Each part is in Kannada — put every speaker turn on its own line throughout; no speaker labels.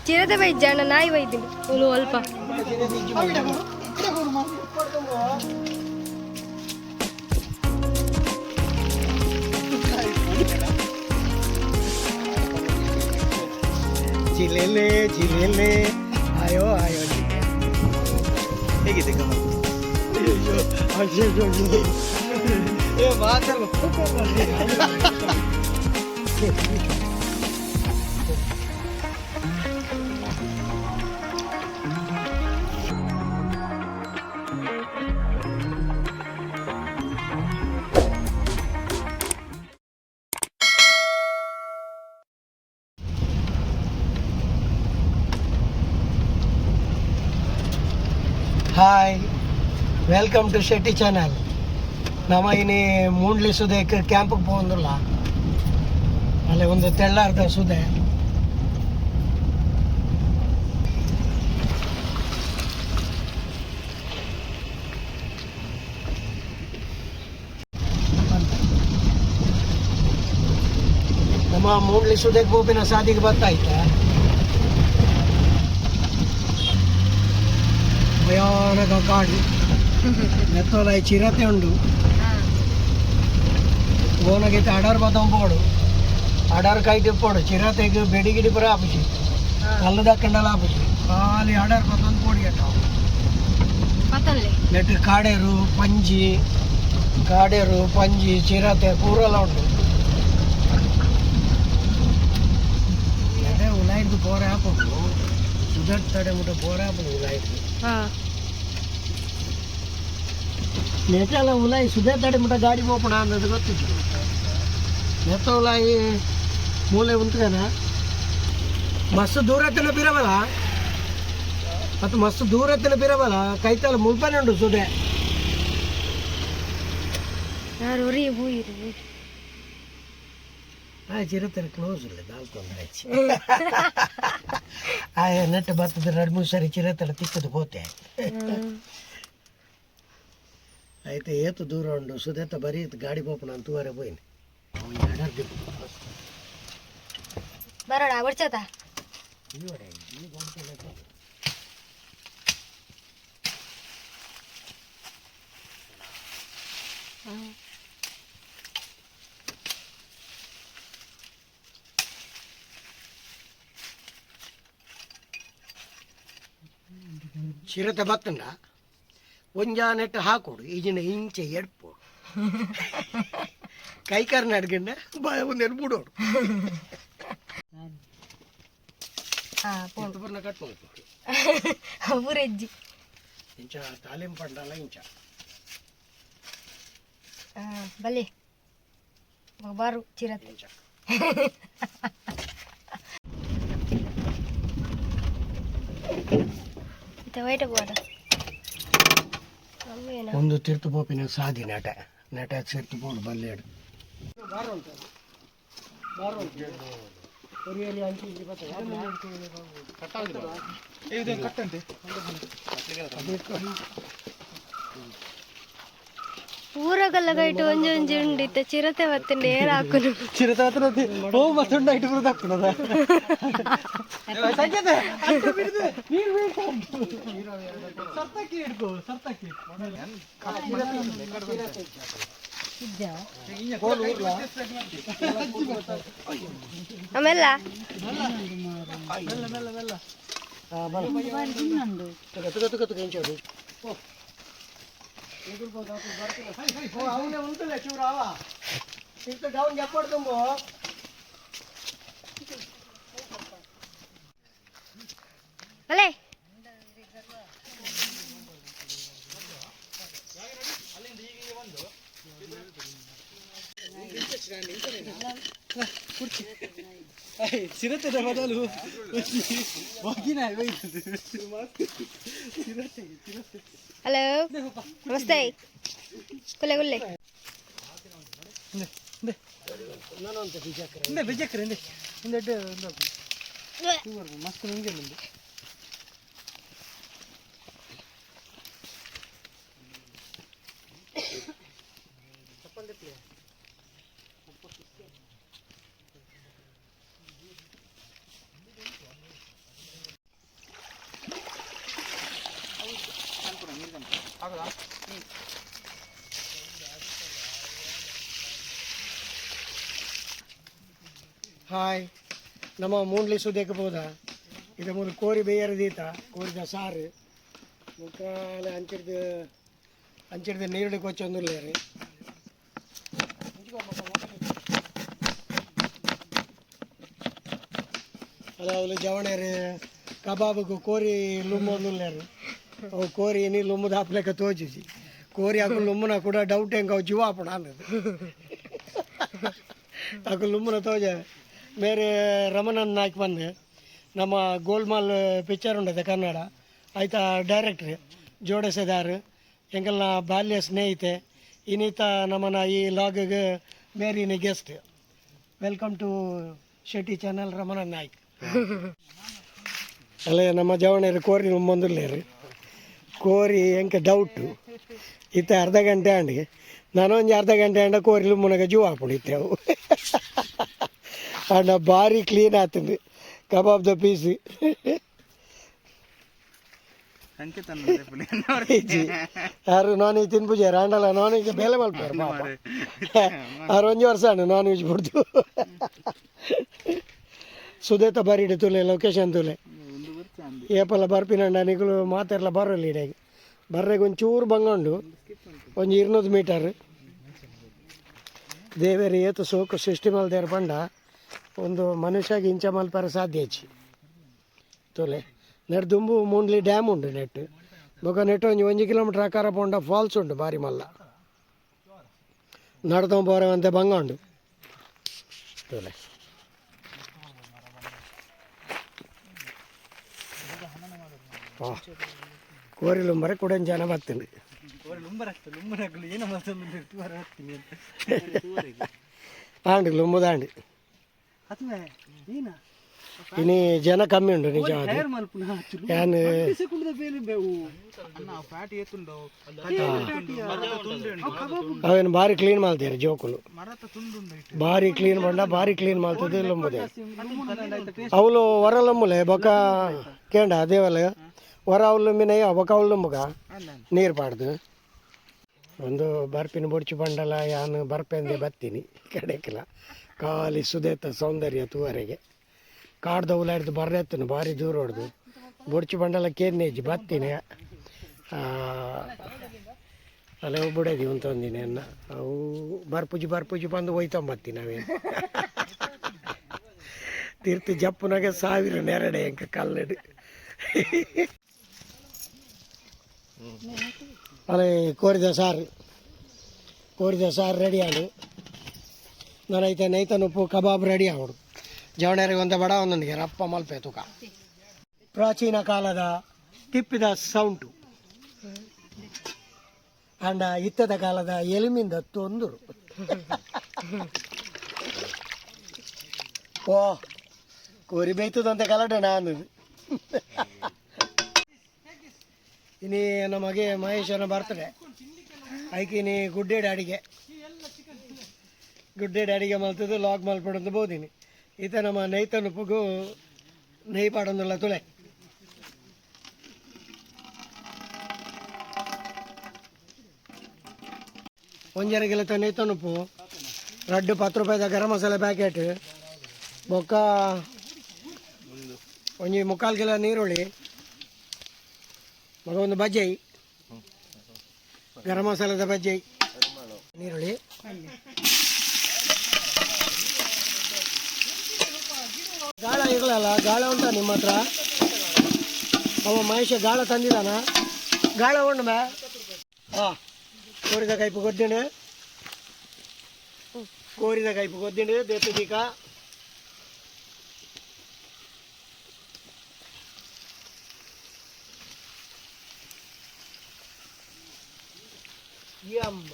ಚಿರತೆ ಬೈಜಾಣ ನಾಯಿ ಬೈದಿನಿ ಹುಳು ಅಲ್ಪ
ಜಿಲ್ಲೆಲೆ ಜಿಲ್ಲೆಲೆ ಆಯೋ ಆಯೋ ಹೇಗಿದೆ ಗಮನ ಮಾತಾಡ hi welcome to Shetty channel ನಮ್ಮ ಇನಿ ಮೂಂಡ್ಲಿ ಸುದೇಕ್ ಕ್ಯಾಂಪಿಗೆ ಹೋಗಂದಿಲ್ಲ ಅಲ್ಲಿ ಒಂದು ತೆಳ್ಳಾರ್ದ ಸುದೆ ನಮ್ಮ ಮೂಂಡ್ಲಿ ಸುದೇಕ್ ಬೋಪಿನ ಸಾದಿಗೆ ಬರ್ತಾಯ್ತಾ ಭಯಾನಕ ಕಾಡು ನೆತ್ತೋಲ ಚಿರತೆ ಉಂಡು ಗೋನಗೈತೆ ಅಡಾರ್ ಬತ್ತಂಬೋಡು ಅಡಾರ್ ಕೈ ತಿಪ್ಪೋಡು ಚಿರತೆಗೆ ಬೆಡಿಗಿಡಿ ಬರ ಆಪುಜಿ ಕಲ್ಲು ದಕ್ಕಂಡಲ್ಲ ಆಪುಜಿ ಖಾಲಿ ಅಡಾರ್ ಬತ್ತೊಂದು ಪೋಡಿ ಅಟ್ಟ ನೆಟ್ಟು ಕಾಡೇರು ಪಂಜಿ ಚಿರತೆ ಪೂರೆಲ್ಲ ಉಂಟು ಅದೇ ಉಲಾಯ್ದು ಬೋರೆ ಹಾಕೋದು ಸುಧರ್ ತಡೆ ಮುಟ್ಟ ಬೋರೆ ಹಾಕೋದು ಉಲಾಯ್ದು ನೆಟ್ಟೆಲ್ಲ ಉಲಾಯಿ ಸುಧೇ ತಡೆ ಮುಟ್ಟ ಗಾಡಿ ಹೋಗೋಣ ಅನ್ನೋದು ಗೊತ್ತಿತ್ತು ನೆತ್ತ ಉಲಾಯಿ ಮೂಲೆ ಉಂತ್ಕನ ಮಸ್ತ್ ದೂರ ಹತ್ತಿನ ಬಿರಬಲ್ಲ ಮತ್ತು ಮಸ್ತ್ ದೂರ ಹತ್ತಿನ ಬಿರಬಲ್ಲ ಕೈತಲ್ಲ ಮುಲ್ಪನೆ ಉಂಟು ಸುಧೆ ಚಿರತೆ ಕ್ಲೋಸ್ ಇಲ್ಲ 4 ಹೆಚ್ಚು ನೆಟ್ಟು ಬರ್ತದೆ 2-3 ಸರಿ ಚಿರತೆ ತಿಕ್ಕದು ಹೋತೆ ಆಯ್ತು ಏತು ದೂರ ಉಂಡು ಸುದೇತ ಬರೀ ಗಾಡಿ ಪೋಪಣ ಅಂತೂವರೆ ಹೋಯ್ನಿ
ಬರೋಣ ಬರ್ಚತ
ಚಿರತೆ ಬತ್ತಂಡ ಒಂಜ ನೆಟ್ಟು ಹಾಕೋಡು ಈಜಿನ ಇಂಚೆ ಎಡ್ಪೋಡು ಕೈಕಾರನ ಅಡ್ಗಂಡ ಬಾಯ ಒಂದು ಎಡ್ಬಿಡೋಡು ಕಟ್ಬೋದು
ಊರೆಜ್ಜಿ
ಇಂಚ ತಾಲೀಮ್ ಪಂಡಲ್ಲ ಇಂಚ
ಬಲೆ ಬಾರು ಚಿರತೆ
ಇಂಚ ಒಂದು ತಿರ್ತು ಪೋಪಿನ ಸಾದಿ ನೆಟ ಸೇರ್ತು ಪೋಡು ಬಲ್ಲೇಡು
ಊರಾಗಲ್ಲ ಗೈಟು ಒಂಜಿ ಒಂಜಿ ಉಂಡಿತ್ತ ಚಿರತೆ ಬತ್ತಂಡೆ ಏರ್ ಹಾಕುನು
ಚಿರತೆ ಬತ್ತನದಿ ಓ ಮತ್ತೊಂದು ಐಟು ಬರೋದು ಹಾಕ್ತದ
ಆಮೇಲೆ
ಅವನೇ ಉಂಟಲ್ಲ ಶಿವರಾವ ಇಂತ ಡೌನ್ ಎಪ್ಪಡು ತುಂಬು
ಅಲ್ಲೇ
ಚಿರತೆ ಬದಲು
ಹಲೋ ನಮಸ್ತೆ ಕುಲ್ಲೆ ಕುಲ್ಲೆ
ಬಿಜಕ್ರೆ ಮಸ್ತ್ ನಂಗೆ ಹಾಯ್ ನಮ್ಮ ಮೂಂಡ್ಲಿ ಸುದೇಕ ಬೋದ ಇದು ಮೂರು ಕೋರಿ ಬೇಯರದೀತ ಕೋರಿದ ಸಾರು ಮುಕ್ಕಾಲ ಅಂಚಿಡ್ದು ನೀರುಳ್ಳಿ ಕೊಚ್ಚೊಂದಿಲ್ಲ ರೀ ಅಲ್ಲ ಅವಳು ಜವಣೇರಿ ಕಬಾಬ್ಗೂ ಕೋರಿ ಲುಮ್ಮೊಂದಿಲ್ಲ ರೀ ಅವು ಕೋರಿ ನೀ ಲುಮ್ಮದ ಹಾಪ್ಲೆಕ್ಕ ತೋಚಿಸಿ ಕೋರಿ ಹಾಕು ಲುಮ್ಮನ ಕೂಡ ಡೌಟ್ ಹೆಂಗೆ ಅವು ಜೀವ ಹಾಪಣ ಅನ್ನೋದು ಹಾಕು ಲುಮ್ಮನ ತೋಜ ಬೇರೆ ರಮಣನ್ ನಾಯ್ಕ ಬಂದೆ ನಮ್ಮ ಗೋಲ್ಮಾಲ್ ಪಿಕ್ಚರ್ ಉಂಟದೆ ಕನ್ನಡ ಆಯ್ತಾ ಡೈರೆಕ್ಟ್ರಿ ಜೋಡಿಸಿದಾರು ಎಂಗೆಲ್ಲ ಬಾಲ್ಯ ಸ್ನೇಹಿತೆ ಇನ್ನೀತ ನಮ್ಮನ್ನ ಈ ಲಾಗ್ಗೆ ಮೇರಿನ guest welcome to Shetty channel Ramanan Naik ಅಲ್ಲೇ ನಮ್ಮ ಜವಣರು ಕೋರಿ ಮುಂದಿಲ್ಲೇರಿ ಕೋರಿ ಎಂಕ ಡೌಟು ಇತ್ತ ಅರ್ಧ ಗಂಟೆ ಅಂಡಿಗೆ ನಾನೊಂದು ಅರ್ಧ ಗಂಟೆ ಅಂಡ ಕೋರಿ ಮುನಗ ಜೀವ ಹಾಕ್ಬಿಡಿತ್ತೆ ಅವು ಅಂಡ ಭಾರಿ ಕ್ಲೀನ್ ಆತಂದು ಕಬಾಬ್ದ ಪೀಸ್ ಯಾರು ನಾನ್ ವೆಜ್ ತಿನ್ಪುಜಾರ ಅಂಡಲ್ಲ ನಾನ್ ವೆಜ್ ಬೇಲೆ ಮಲ್ಪಾರ ಅವ್ರು 1 ವರ್ಷ ಅಂಡು ನಾನ್ ವೆಜ್ ಬಿಡ್ತು ಸುದೇತ ಬರೀಡಿ ತುಲೆ ಲೊಕೇಶನ್ ತುಲೆ ಏಪಲ್ಲ ಬರ್ಪಿನಂಡ ನಿಗಳು ಮಾತೆಲ್ಲ ಬರೋಲ್ಲ ಇಡೀಗೆ ಬರ್ರೆಗೆ ಒಂಚೂರು ಬಂಗಂಡು ಒಂದು 200 ಮೀಟರ್ ದೇವೇರಿ ಏತು ಸೋಕು ಸೃಷ್ಟಿ ಮಲ್ದೇರು ಬಂಡ ಒಂದು ಮನುಷ್ಯಗೆ ಇಂಚ ಮಲ್ಪರ ಸಾಧ್ಯ ಹೆಚ್ಚಿ ತೊಲೆ ನೆಟ್ ದುಂಬು ಮೂಂಡ್ಲಿ ಡ್ಯಾಮ್ ಉಂಡು ನೆಟ್ ಬೊಕ ನೆಟ್ 1 ಕಿಲೋಮೀಟರ್ ಆಕಾರ ಪೋಂಡ ಫಾಲ್ಸ್ ಉಂಡು ಬಾರಿ ಮಲ್ಲ ನಡ್ಕೊಂಬೋರವಂತೆ ಬಂಗಂಡು ತೊಲೆ ಕೋರಿಲುಂಬರೆ ಕೂಡ ಜನ ಬರ್ತೀನಿ ಆಂಡು ಲುಂಬುದಾಂಡು ಇನ್ನು ಜನ ಕಮ್ಮಿ ಉಂಟು ನಿಜವಾದ ಏನು ಅವೇನು ಭಾರಿ ಕ್ಲೀನ್ ಮಾಡ್ತಾರೆ ಜೋಕುಲು ಭಾರಿ ಕ್ಲೀನ್ ಬಂಡ ಭಾರಿ ಕ್ಲೀನ್ ಮಾಡ್ತದೆ ಲುಂಬುದೆ ಅವಳು ಹೊರಲುಂಬುಲೆ ಬೊಕ್ಕ ಕೇಂಡ ದೇವಲ್ಲ ಹೊರ ಅವಲುಂಬಿನಯ್ಯ ಬೊಕ್ಕ ಅವಲುಂಬುಗ ನೀರು ಪಾಡ್ದು ಒಂದು ಬರ್ಪಿನ ಬೊಡ್ಚು ಬಂಡಲ ಯಾನು ಬರ್ಪೆಂದೆ ಬತ್ತೀನಿ ಕಡೆಕಿಲ್ಲ ಖಾಲಿ ಸುದೇತ ಸೌಂದರ್ಯ ತೂವರೆಗೆ ಕಾಡ್ದ ಉಲಾಡ್ದು ಬರ್ರೆತ್ತನು ಭಾರಿ ದೂರ ಹೊಡ್ದು ಬೊಡ್ಚು ಬಂಡಲ ಕೇರ್ನೇಜ್ ಬತ್ತೀನಿ ಅಲ್ಲ ಬಿಡೋದಿ ಅಂತಂದಿನಿ ಅನ್ನ ಅವು ಬರ್ಪುಜಿ ಬಂದು ಒಯ್ತಂಬತ್ತೀನಿ ನಾವೇನು ತೀರ್ತಿ ಜಪ್ಪನಾಗೆ 1000 ನೆರಡೆ ಎಂಕ ಕಲ್ಲಡು ಅಲ್ಲೇ ಕೋರಿದ ಸಾರು ರೆಡಿ ಆಡು ನಾನೈತೆ ನೈತನ ಉಪ್ಪು ಕಬಾಬ್ ರೆಡಿ ಆಗೋಡು ಜವಣರಿಗೆ ಒಂದು ಬಡ ಒಂದೊಂದಿಗೆ ರಪ್ಪ ಮಲ್ಪೆ ತೂಕ ಪ್ರಾಚೀನ ಕಾಲದ ತಿಪ್ಪಿದ ಸೌಂಟು ಅಂಡ ಇತ್ತದ ಕಾಲದ ಎಲಿಮಿಂದ ತೊಂದರು ಓ ಕೋರಿ ಬೇಯ್ತದಂತೆ ಕಲಟೆ ನಾನು ಇನಿ ನಮಗೆ ಮಹೇಶನ ಬರ್ತಡೆ ಐಕಿನಿ ಗುಡ್ಡೆ ಡ್ಯಾಡಿಗೆ ಮಲ್ತದ್ದು ಲಾಗ್ ಮಲ್ಪಡಂತ ಬೋದಿನಿ ಈತ ನಮ್ಮ ನೈತನ ಉಪ್ಪುಗೂ ನೈ ಪಾಡೊಂದಿಲ್ಲ ತುಳೆ ಒಂಜರಗಿಲ್ಲ ನೈತನ ಉಪ್ಪು ರಡ್ಡು 10 ರೂಪಾಯಿದ ಗರಂ ಮಸಾಲೆ ಪ್ಯಾಕೆಟ್ ಬೊಕ್ಕ ಒಂಜಿ 3/4 ಕಿಲೋ ನೀರುಳ್ಳಿ ಮಗ ಒಂದು ಬಜ್ಜಿ ಗರಂ ಮಸಾಲದ ಬಜ್ಜಿ ನೀರುಳ್ಳಿ ಗಾಳ ಇರಲಲ್ಲ ಗಾಳ ಉಂಟಾ ನಿಮ್ಮ ಹತ್ರ ಅವ ಮಹೇಶ ಗಾಳ ತಂದಿದ್ದಾನ ಗಾಳ ಉಂಡು ಮೇ ಹಾಂ ಕೋರಿದ ಕೈಪು ಗೊದ್ದಿಂಡು ದೇತು ದೀಕ ಯಮ್ಮ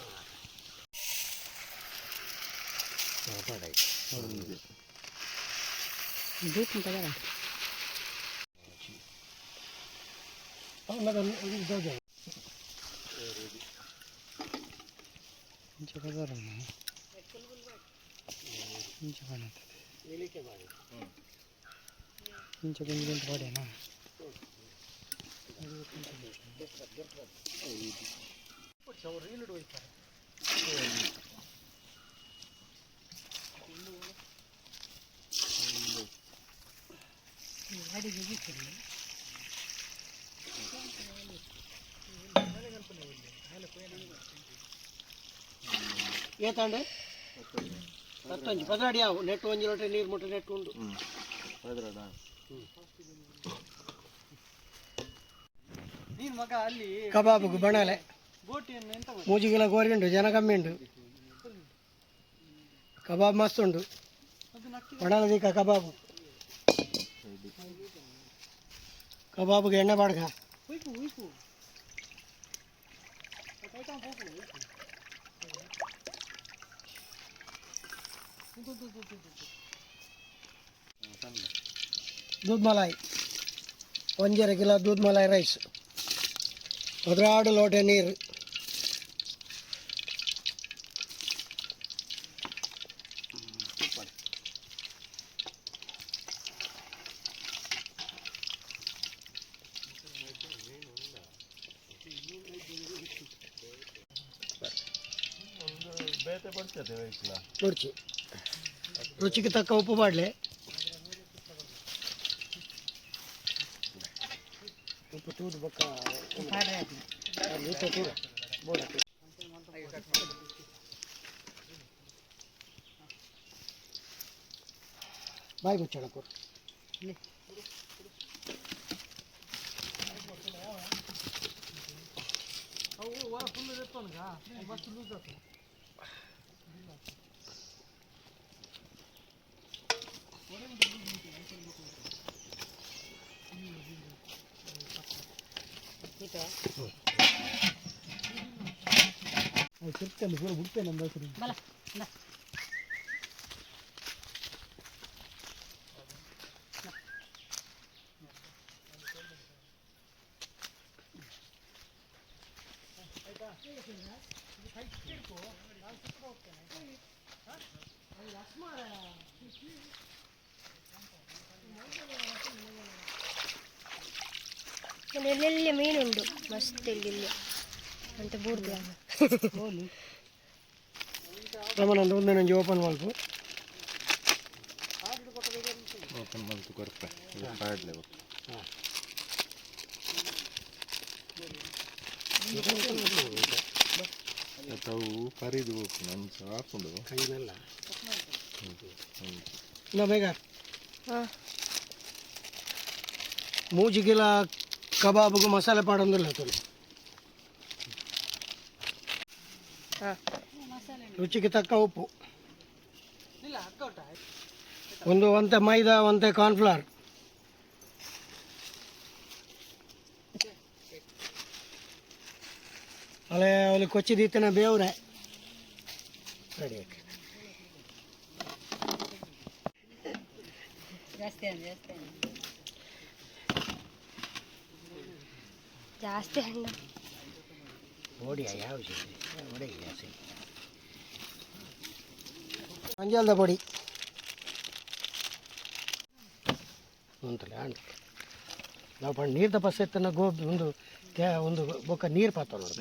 ಏತಂಡೆ 15 ಪದರಾಡಿ ಯಾವ ನೆಟ್ಟು 1 ಲೀಟರ್ ನೀರು ಮುಟ್ಟ ನೆಟ್ಟು ಉಂಟು ಕಬಾಬು ಬಣಾಲೆ ಮೂಜಿಗೆಲ್ಲ ಗೋರಿ ಉಂಟು ಜನ ಕಮ್ಮಿ ಉಂಟು ಕಬಾಬ್ ಮಸ್ತ್ ಉಂಟು ಬಣಾಲ ದೀಕ ಕಬಾಬು ಕಬಾಬ್ಗೆ ಎಣ್ಣೆ ಬಾಡ್ಗ दूध मलाई 1.5 किलो दूध मलाई रईस 2 ಲೋಟೆ ನೀರು ರುಚಿ ರುಚಿಗೆ ತಕ್ಕ ಉಪ್ಪು ಮಾಡಲೆ ಉಪ್ಪು ತೂದು ಬಕ್ಕ ಬಾಯಿ ಮುಚ್ಚೋಣ ಕೊಡು ತಿರ್ಕೊಂಡು ಕೂಡ ಬಿಡ್ತೇನೆ ನಮ್ಮ ಹೆಸರು
ಎಲ್ಲೆಲ್ಲಿ ಮೀನುಂಡು ಮಸ್ತ್ ಇಲ್ಲಿ ಅಂತ ಬೂರ್ದು
ರಮಣಂದು ಒಂದೇ ನಂಗೆ ಓಪನ್ ಮಾಡ್ತು
ಕೊರಪೆ ಅವು ಕರಿದು ನಾನು ಹಾಕೊಂಡು
ಕೈನೆಲ್ಲ ಇನ್ನ ಬೇಗ ಮೂಜಿಗಿಲ ಕಬಾಬ್ಗೂ ಮಸಾಲೆ ಪಾಡೊಂದಿಲ್ಲ ತುಳು ರುಚಿಗೆ ತಕ್ಕ ಉಪ್ಪು ಒಂದು ಒಂತೆ ಮೈದಾ ಒಂತೆ ಕಾರ್ನ್ಫ್ಲವರ್ ಅಲ್ಲೇ ಅಲ್ಲಿ ಕೊಚ್ಚಿದೀತನ ಬೇವ್ರೆ ರೆಡಿ
ಜಾಸ್ತಿ ಹಣ್ಣು
ಓಡಿಯ ಯಾವ ಮಂಜಾಲದ ಪೊಡಿ ಉಂಟಲ್ಲ ನಾವು ಪಂಡು ನೀರು ತಪಸ್ಸೆ ಎತ್ತನ ಗೋಬಿ ಒಂದು ಬೊಕ್ಕ ನೀರು ಪಾತ ನೋಡಿ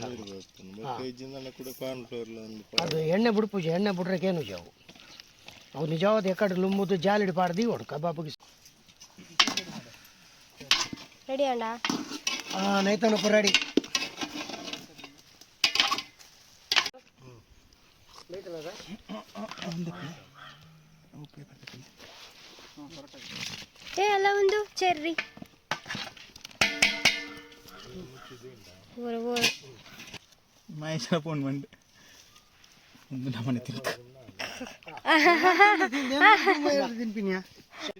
ಅದು ಎಣ್ಣೆ ಬಿಡು ಪೂಜೆ ಎಣ್ಣೆ ಬಿಡ್ರಕ್ಕೇನು ಜಾವು ಅವು ನಿಜವಾದ ಎಕಡೆ ಲುಂಬುದು ಜಾಲಿಡಿ ಪಾಡ್ದು ಹೊಡು ಕಬಾಬಿಗೆ
ರೆಡಿ ಅಣ್ಣ
ನೈತನಪ್ಪ ರೆಡಿ
ಏ ಅಲ್ಲ ಒಂದು ಚೆರ್ರಿ
ಮಹೇಶ ಫೋನ್ ಮಾಡಿ ಒಂದು ನಮ್ಮನೆ ತಿಳ್ಕ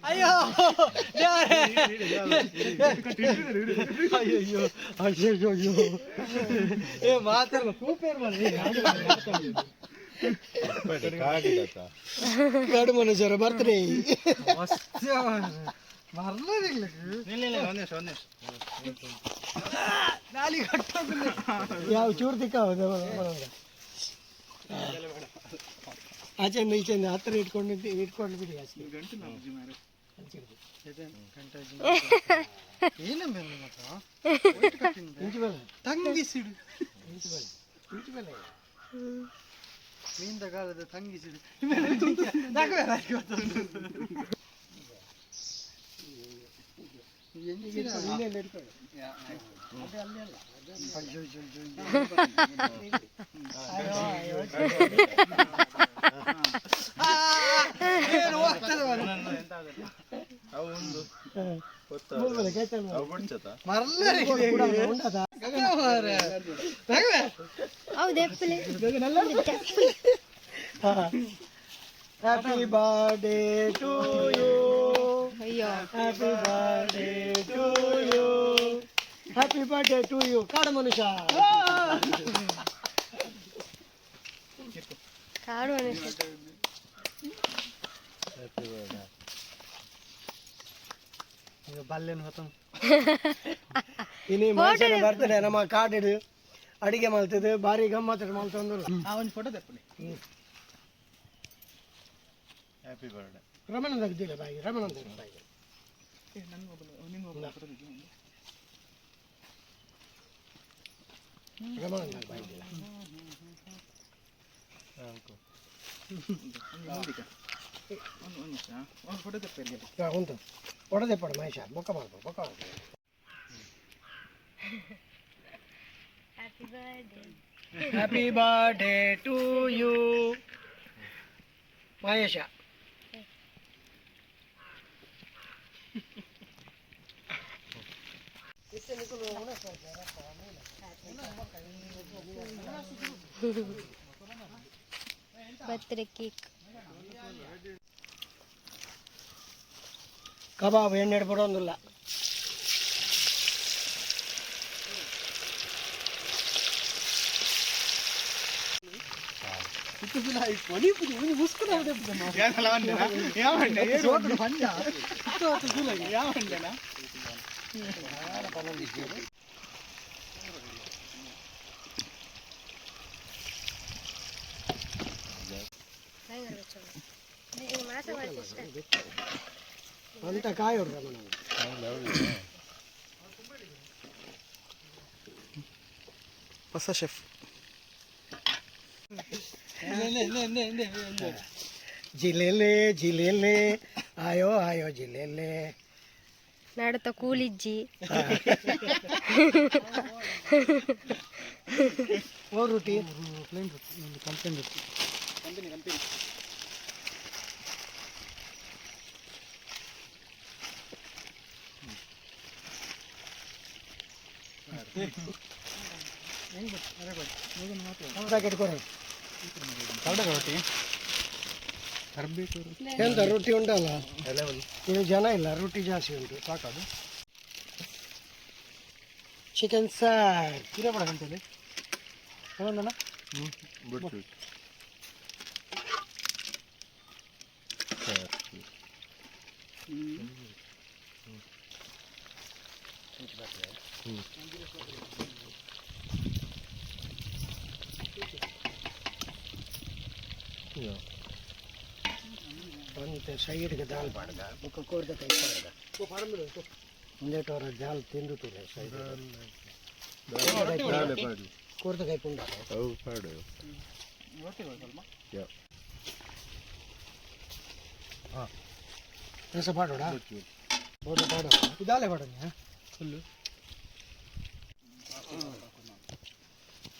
ಅಯ್ಯೋ ಅಯ್ಯೋ ಅಯ್ಯೋ ಅಯ್ಯೋ ಏ ಮಾತಾಡಲ್ಲ ಸೂಪರ್ ಗಡು ಮನುಷ್ಯರ ಬರ್ತಾರೆ ಯಾವ ಚೂರು ತಿಕ್ಕ ಆಚೆಂದ ಈಚೆಂದ ಹತ್ತಿರ ಇಟ್ಕೊಂಡು ಬಿಡಿ ಅಷ್ಟೇ
ತಂಗಿಸಿಡು
ಹ್ಮ್.
ಮೀಂದ ಕಾಲದ ತಂಗಿಸಿಡು
ಹೌದು ಎಪ್ಪಲೆ
ಹ್ಯಾಪಿ ಬರ್ಡೇ ಟು ಯು,
ಅಯ್ಯೋ
happy birthday to you, happy birthday to you. ಕಾಡು ಮನುಷ್ಯ
ಕಾಡು ಮನುಷ್ಯ.
ಬಲ್ಲೆನು ಹೊತ್ತ
ಇನಿ ಮನುಷ್ಯನ ಬರ್ತಡೆ ನಮ್ಮ ಕಾಡಿಡು ಅಡಿಗೆ ಮಾಡ್ತದೆ ಭಾರಿ ಗಮ್ಮತ್ತು ಮಾಡ್ತಂದ್ರು.
ಒಂದು ಫೋಟೋ ತೆಪ್ಪಲಿ.
Happy birthday.
ರಮಣಂದ ಇದ್ದಿಲ್ಲ ಬಾಯಿ, ರಮಣಂದ ಬಾಯಿ ರಮಣಂದ ಬಾಯಿ
ಒಂದು ಫೋಟೋ ತೆಪ್ಪಲಿ.
ಉಂಟು ಹೊಡೆದೆ ಪಡ ಮಹೇಶ ಬೊಕ್ಕ ಮಾಡ್ಬೋದು ಬೊಕ್ಕ ಮಾಡ್ಬೋದು.
Happy birthday
happy birthday to you Mahesha.
Birthday cake.
ಕಬಾಬ್ ಎಣ್ಣೆ ಬಿಡೋದಿಲ್ಲ. ಅಂತ ಕಾಯಿ ಹೊಡ್ದ
ಹೊಸ ಶೆಫ್.
ಜಿಲ್ಲೆಲೆ ಜಿಲ್ಲೆಲೆ ಆಯೋ ಆಯೋ ಜಿಲ್ಲೆಲೆ
ನಡತ ಕೂಲಿಜ್ಜಿ.
ಓ ರೋಟಿ
ಪ್ಲೇನ್ ಒಂದು ಕಂಪನಿ
ಪ್ಯಾಕೆಟ್ ಕೊಡಿ.
ರೊಟ್ಟಿ ತರಬೇಕು.
ಎಂತ ರೊಟ್ಟಿ ಉಂಟಲ್ಲ ಇದು ಜನ ಇಲ್ಲ, ರೊಟ್ಟಿ ಜಾಸ್ತಿ ಉಂಟು.
ಸಾಕದು
ಚಿಕನ್ ಸಾರ್
ಹಿರೇಪಡ ಗಂಟೆಯಲ್ಲಿ ಒಂದಲ್ಲ
ಬಿಟ್ಟು
ಒಂದು ಸೈಡ್ಗೆ ದಾಲ್ ಪಾಡ್ದ ಮುಖ ಕೋರ್ದ ಕೈ ಪಾಡ್ದ ಮುಂದೆ ಟೋರ ಜಾಲ್ ತಿಂದು ತುಲೆ ಸೈಡ್ ಕೋರ್ದ ಕೈ ಪುಂಡ
ಪಾಡು
ರಸ ಪಾಡೋಡ ಬೋದ ಪಾಡೋ
ಇದಾಲೆ ಮಾಡೋಣ ಫುಲ್ಲು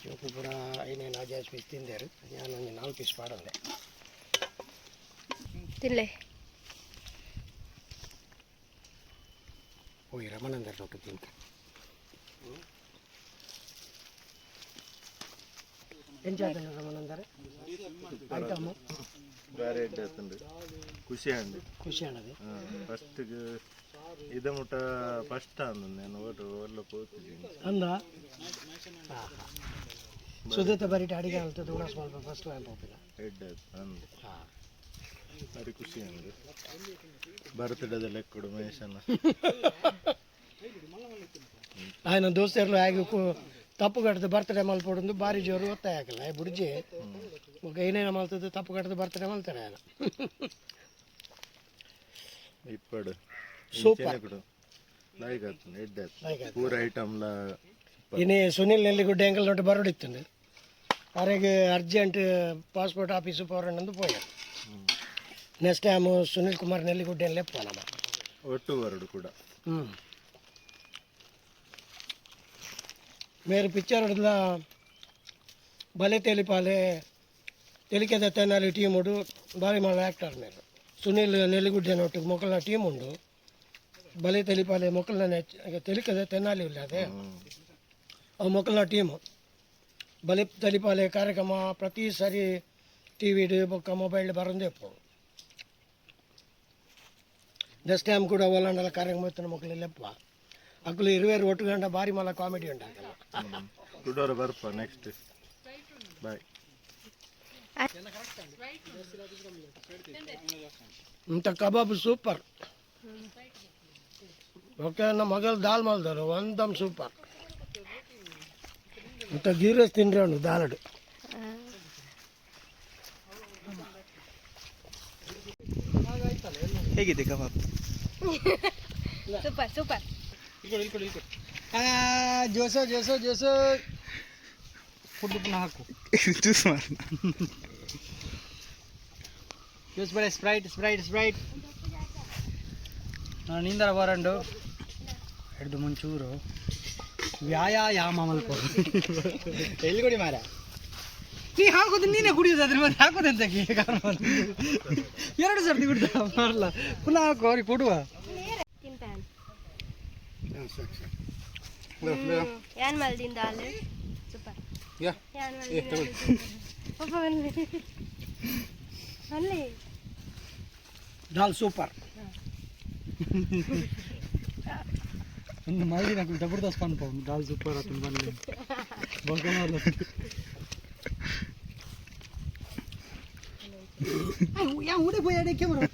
ಇವತ್ತು ಪೂರ ಏನೇನು ಅಜಾಜ್ ಪೀಸ್ ತಿಂದೇರು. ನಾನು ಒಂದು 4 ಪೀಸ್ ಪಾಡೋದೆ
ತಿನ್ಲೆ.
ಹೋಗಿ ರಮಣಂದರ್ ರೊಟ್ಟಿ ತಿಂತ ಎಂಚಾದ ರಮಣಂದರ್ ಐಟಮು
ಬೇರೆ ಇಡ್ಡತ್ತಂಡು ಖುಷಿ ಅಂಡು
ಖುಷಿ ಅನ್ನೋದು.
ಫಸ್ಟ್ಗೆ ಇದ ಮುಟ ಫಸ್ಟ್ ಅಂದು ನಾನು ಓಟು ಒಳ್ಳೆ ಹೋಗ್ತಿದ್ದೀನಿ
ಅಂದ ಸುದೀತ ಬರೀಟ್ ಅಡಿಗೆ ಆಗ್ತದೆ ಉಣ ಸ್ವಲ್ಪ ಫಸ್ಟ್ ಲೈನ್ ಹೋಗಿಲ್ಲ
ಹೆಡ್ ಅಂದು ಭಾರಿ ಖುಷಿ ಅಂದು ಬರ್ತಡೇದ ಲೆಕ್ಕಡು ಮಹೇಶನ
ఆయన దోస్తర్లు ఆగి తప్పు కడితే బర్త్డే మల్పడుంది భారీ జోరు వస్తాయి ఆకలి బుడిజి ఒక ఏనైనా మల్తుంది తప్పు కడితే బర్త్డే మల్తాడు ఆయన.
ఇప్పుడు
సూపర్
लायक आतून एड्डे
लायक आतून.
पूरा आयटमला
इने सुनील नेल्लिगुड्डे ಎಂಕಲ್ ನೋಟ್ ಬರೋಡಿತ್ತಂದು ಅವರಿಗೆ ಅರ್ಜೆಂಟ್ ಪಾಸ್ಪೋರ್ಟ್ ಆಫೀಸು ಪೋರಣ್ಣಂದು ಪೋಯ ನೆಕ್ಸ್ಟ್ ಟೈಮ್ ಸುನಿಲ್ ಕುಮಾರ್ ನೆಲ್ಲಿಗುಡ್ಡೆ ಲೆಪ್ಪ ನಮ್ಮ
ಒಟ್ಟು ಬರಡು ಕೂಡ
ಮೇರೆ ಪಿಕ್ಚರ್ ಹೊಡೆದ ಬಲೆ ತೆಲಿಪಾಲೆ ತೆಲಿಕೆದ ತೆನ್ನಾಲಿ ಟೀಮ್ ಉಂಡು ಭಾರಿ ಮಳ ಆ್ಯಕ್ಟರ್ ಮೇಲೆ ಸುನಿಲ್ ನೆಲ್ಲಿಗುಡ್ಡೆ ಒಟ್ಟಿಗೆ ಮೊಕ್ಕಲ ಟೀಮ್ ಉಂಡು ಬಲೆ ತೆಲಿಪಾಲೆ ಮೊಕ್ಕಲನ ತೆಲಿಕದ ತೆನ್ನಾಲಿ ಇಲ್ಲ ಅದೇ ಅವು ಮೊಕ್ಕಲ ಟೀಮು ಬಲೆ ತೆಲಿಪಾಲೆ ಕಾರ್ಯಕ್ರಮ ಪ್ರತಿ ಸರಿ ಟಿ ವಿ ಬೊಕ್ಕ ಮೊಬೈಲ್ ಬರೋದೇ ಪೋ ನೆಕ್ಸ್ಟ್ ಟೈಮ್ ಕೂಡ ಒಳ್ಳಂಡಲ ಕಾರ್ಯಕ್ರಮ ಇತ್ತು ಮಕ್ಕಳು ಲೆಪ್ಪ ಅಕ್ಕಲು ಇರುವೇರು ಒಟ್ಟುಗಂಡ ಭಾರಿ ಮಲ ಕಾಮಿಡಿ ಉಂಟಾಗಲ್ಲ
ಕುಡೋರು ಬರ್ಪ ನೆಕ್ಸ್ಟ್ ಬಾಯ್
ಇಂಥ ಕಬಾಬ್ ಸೂಪರ್ ಓಕೆ ನಮ್ಮ ಮಗಳು ದಾಲ್ ಮಲ್ದರು ಒಂದಮ್ ಸೂಪರ್ ಇಂಥ ಗೀ ರೈಸ್ ತಿನ್ರಿ ಅವನು ದಾಲಡು
ಹೇಗಿದೆ ಕಬಾಬ್?
Super super.
ಜೋಸೋ ಜೋಸೋ ಜೋಸೋ ಫುಡ್ ಪುನಃ ಹಾಕು. ಜ್ಯೂಸ್ ಮಾಡ. ಜ್ಯೂಸ್ ಬೇಡ, ಸ್ಪ್ರೈಟ್ ಸ್ಪ್ರೈಟ್ ಸ್ಪ್ರೈಟ್. ನಾನು ನಿಂದರ ಬರಂಡು ಹಿಡ್ದು ಮುಂಚೂರು ವ್ಯಾಯಾಮ ಮಲ್ಪ ಎಲ್ಲಿ ಕೊಡಿ ಮಾರ ನೀ ಹಾಕೋದು ನೀನೇ ಕುಡಿಯೋದಾದ್ರೆ ಮತ್ತೆ ಹಾಕೋದಂತ ಎರಡು ಸರ್ತಿ ಕುಡ್ದ ಮಾರಲ್ಲ ಪುನಃ ಹಾಕು ಅವ್ರಿಗೆ ಕೊಡುವ.
ತಿಂತಾನೆ ಯಾನ್ ಮಲ್ದಿಂದ ಅಲ್ಲಿ ಸೂಪರ್ ಯಾನ್ ಮಲ್ದಿಂದ ಅಲ್ಲಿ
ದಾಲ್ ಸೂಪರ್
ಒಂದು ಮಾಡಿ నాకు జబర్దస్త్ పని పోవు దాల్ సూపర్ అతను మళ్ళీ బొక్కమాల యా ఊడే పోయాడే కెమెరా